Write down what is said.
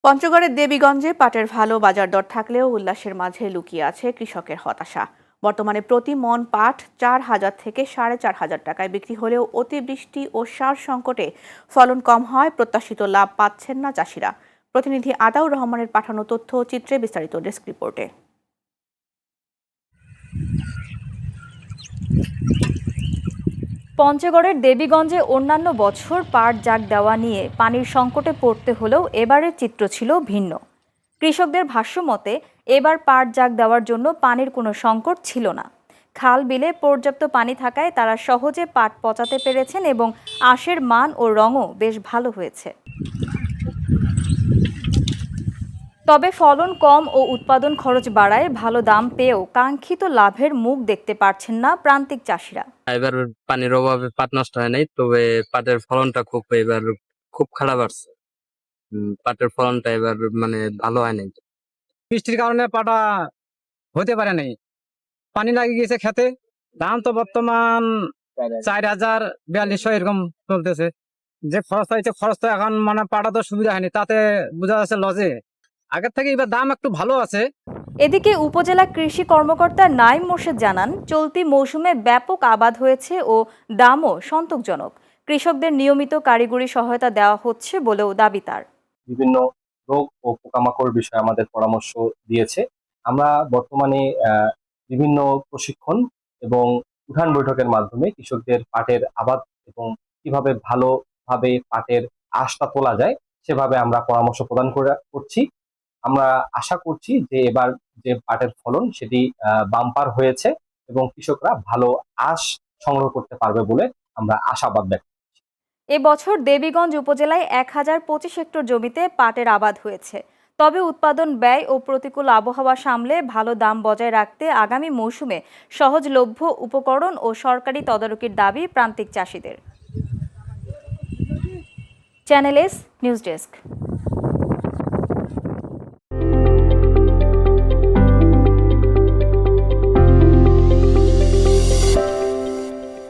পঞ্চগড়ের দেবীগঞ্জে পাটের ভালো বাজার দর থাকলেও উল্লাসের মাঝে লুকিয়ে আছে কৃষকের হতাশা। বর্তমানে প্রতি মণ পাট 4,000 থেকে 4,500 টাকায় বিক্রি হলেও অতিবৃষ্টি ও সার সংকটে ফলন কম হয়, প্রত্যাশিত লাভ পাচ্ছেন না চাষিরা। প্রতিনিধি আতাউর রহমানের পাঠানো তথ্য ও চিত্রে বিস্তারিত ডেস্ক রিপোর্টে। পঞ্চগড়ের দেবীগঞ্জে অন্যান্য বছর পাট জাগ দেওয়া নিয়ে পানির সংকটে পড়তে হলেও এবারের চিত্র ছিল ভিন্ন। কৃষকদের ভাষ্যমতে এবার পাট জাগ দেওয়ার জন্য পানির কোনো সংকট ছিল না। খাল বিলে পর্যাপ্ত পানি থাকায় তারা সহজে পাট পচাতে পেরেছেন এবং আঁশের মান ও রঙও বেশ ভালো হয়েছে। তবে ফলন কম ও উৎপাদন খরচ বাড়ায় ভালো দাম পেয়েও কাঙ্ক্ষিত লাভের মুখ দেখতে পারছেন না প্রান্তিক চাষিরা। এবার পানির অভাবে পাট নষ্ট হয় নাই, তবে পাটের ফলনটা এবার খুব খারাপ আসছে। পাটের ফলনটা এবার ভালো হয় নাই। বৃষ্টির কারণে পাটা হতে পারে নাই, পানি লাগে গেছে খেতে। দাম তো বর্তমান 4,000-4,200 এরকম চলতেছে। যে খরচ হয়েছে খরচ তো এখন পাটা তো সুবিধা হয়নি, তাতে বোঝা যাচ্ছে লজে। আগের থেকে এবার দাম একটু ভালো আছে। এদিকে উপজেলা কৃষি কর্মকর্তা নাইম মোর্শেদ জানান, চলতি মৌসুমে ব্যাপক আবাদ হয়েছে ও দামও সন্তোষজনক। কৃষকদের নিয়মিত কারিগরি সহায়তা দেওয়া হচ্ছে বলেও দাবি তার। বিভিন্ন রোগ ও পোকামাকড় বিষয়ে আমাদের পরামর্শ দিয়েছে। আমরা বর্তমানে বিভিন্ন প্রশিক্ষণ এবং উঠান বৈঠকের মাধ্যমে কৃষকদের পাটের আবাদ এবং কিভাবে ভালোভাবে পাটের আঁশটা তোলা যায় সেভাবে আমরা পরামর্শ প্রদান করছি। আমরা আশা করছি যে এবার যে পাটের ফলন সেটি বাম্পার হয়েছে এবং কৃষকরা ভালো আঁশ সংগ্রহ করতে পারবে বলে আমরা আশাবাদ ব্যক্ত। এবছর দেবীগঞ্জ উপজেলায় 1,025 হেক্টর জমিতে পাটের আবাদ হয়েছে। তবে উৎপাদন ব্যয় ও প্রতিকূল আবহাওয়া সামলে ভালো দাম বজায় রাখতে আগামী মৌসুমে সহজলভ্য উপকরণ ও সরকারি তদারকির দাবি প্রান্তিক চাষিদের। Channel S news desk.